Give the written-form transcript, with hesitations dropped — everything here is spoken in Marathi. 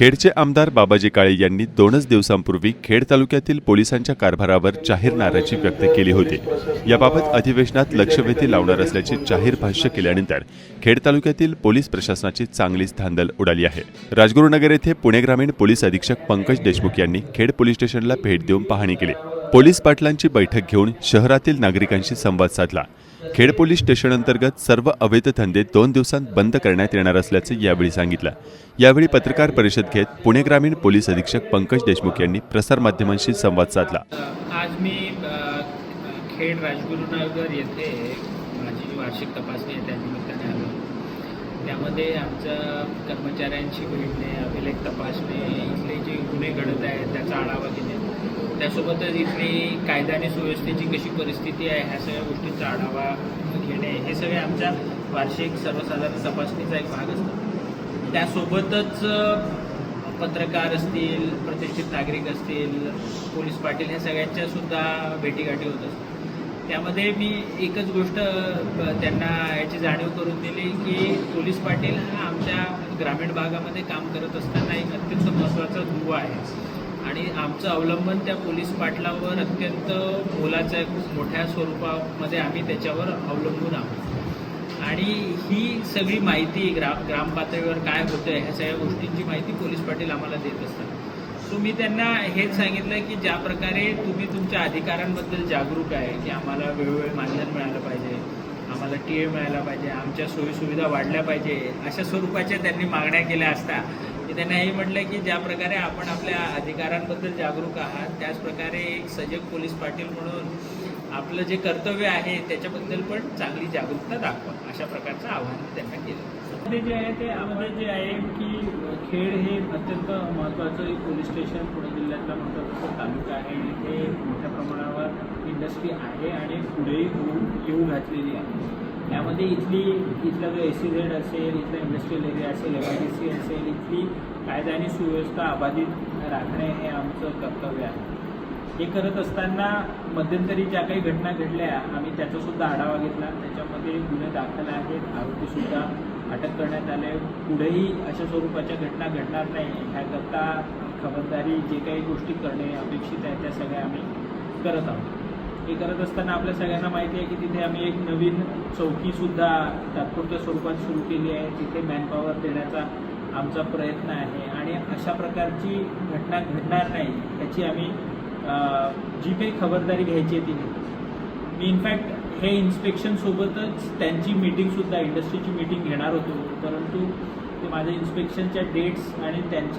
खेडचे आमदार बाबाजी काळे यांनी 2च दिवसांपूर्वी खेड तालुक्यातील पोलिसांच्या कारभारावर जाहीर नाराजी व्यक्त केली होती। याबाबत अधिवेशनात लक्षवेधी लावणार असल्याचे जाहीर भाष्य केल्यानंतर खेड तालुक्यातील पोलीस प्रशासनाची चांगलीच धांदल उडाली आहे। राजगुरुनगर येथे पुणे ग्रामीण पोलीस अधीक्षक पंकज देशमुख यांनी खेड पोलीस स्टेशनला भेट देऊन पाहणी केली। पोलीस पाटलांची बैठक घेऊन शहरातील नागरिकांशी संवाद साधला। खेड पोलीस स्टेशन अंतर्गत सर्व अवैध धंदे 2 दिवसांत बंद करण्यात येणार असल्याचे यावेळी सांगितलं। यावेळी पत्रकार परिषद घेत पुणे ग्रामीण पोलीस अधीक्षक पंकज देशमुख यांनी प्रसारमाध्यमांशी संवाद साधला। आज मी खेड राजगुरुनगर येथे माझी वार्षिक तपासणी आहे त्यानिमित्ताने आलो। त्यामध्ये आमच्या कर्मचाऱ्यांची भेटणे, अभिलेख तपासणे, इथले जे गुन्हे घडत आहेत त्याचा आढावा घेणे, त्यासोबतच इथली कायदा आणि सुव्यवस्थेची कशी परिस्थिती आहे ह्या सगळ्या गोष्टींचा आढावा घेणे, हे सगळे आमच्या वार्षिक सर्वसाधारण तपासणीचा एक भाग असतो। त्यासोबतच पत्रकार असतील, प्रतिष्ठित नागरिक असतील, पोलीस पाटील ह्या सगळ्यांच्या सुद्धा भेटीगाठी होत असतात। त्यामध्ये मी एकच गोष्ट त्यांना याची जाणीव करून दिली की पोलीस पाटील हा आमच्या ग्रामीण भागामध्ये काम करत असताना एक अत्यंत महत्त्वाचा दुवा आहे आणि आमचं अवलंबन त्या पोलीस पाटलावर अत्यंत मोलाचं आहे। खूप मोठ्या स्वरूपामध्ये आम्ही त्याच्यावर अवलंबून आहोत आणि ही सगळी माहिती ग्राम पातळीवर काय होतं ह्या सगळ्या गोष्टींची माहिती पोलीस पाटील आम्हाला देत असतात। सो मी त्यांना हेच सांगितलं की ज्या प्रकारे तुम्ही तुमच्या अधिकारांबद्दल जागरूक आहे की आम्हाला वेळोवेळी मानधन मिळालं पाहिजे, आम्हाला टीए मिळायला पाहिजे, आमच्या सोयीसुविधा वाढल्या पाहिजे, अशा स्वरूपाच्या त्यांनी मागण्या केल्या असता मी त्यांना हे म्हटलं की ज्या प्रकारे आपण आपल्या अधिकारांबद्दल जागरूक आहात त्याच प्रकारे एक सजग पोलीस पाटील म्हणून आपलं जे कर्तव्य आहे त्याच्याबद्दल पण चांगली जागरूकता दाखवा, अशा प्रकारचं आवाहन मी त्यांना केलं। ते जे आहे ते यामध्ये जे आहे की खेड हे अत्यंत महत्त्वाचं एक पोलीस स्टेशन पुणे जिल्ह्यातला महत्त्वाचा तालुका आहे आणि इथे मोठ्या प्रमाणावर इंडस्ट्री आहे आणि पुढेही येऊ घातलेली आहे। यामध्ये इथला जो SEZ असेल, इथला इंडस्ट्रियल एरिया असेल, MIDC असेल, इथली कायदा आणि सुव्यवस्था अबाधित राखणे हे आमचं कर्तव्य आहे। हे करत असताना मध्यंतरी ज्या काही घटना घडल्या आम्ही त्याचासुद्धा आढावा घेतला। त्याच्यामध्ये गुन्हे दाखल आहेत, आरोपीसुद्धा अटक करण्यात आले। पुढेही अशा स्वरूपाच्या घटना घडणार नाही ह्याकरता खबरदारी जे काही गोष्टी करणे अपेक्षित आहे त्या सगळ्या आम्ही करत आहोत। हे करत असताना आपल्या सगळ्यांना माहिती आहे की तिथे आम्ही एक नवीन चौकीसुद्धा तात्पुरत्या स्वरूपात सुरू केली आहे। तिथे मॅनपॉवर देण्याचा आमचा प्रयत्न आहे आणि अशा प्रकारची घटना घडणार नाही याची आम्ही जी काही खबरदारी घ्यायची आहे ती घेतो। मी इनफॅक्ट हे इन्स्पेक्शनसोबतच त्यांची मीटिंगसुद्धा इंडस्ट्रीची मीटिंग घेणार होतो, परंतु ते माझ्या इन्स्पेक्शनच्या डेट्स आणि त्यांची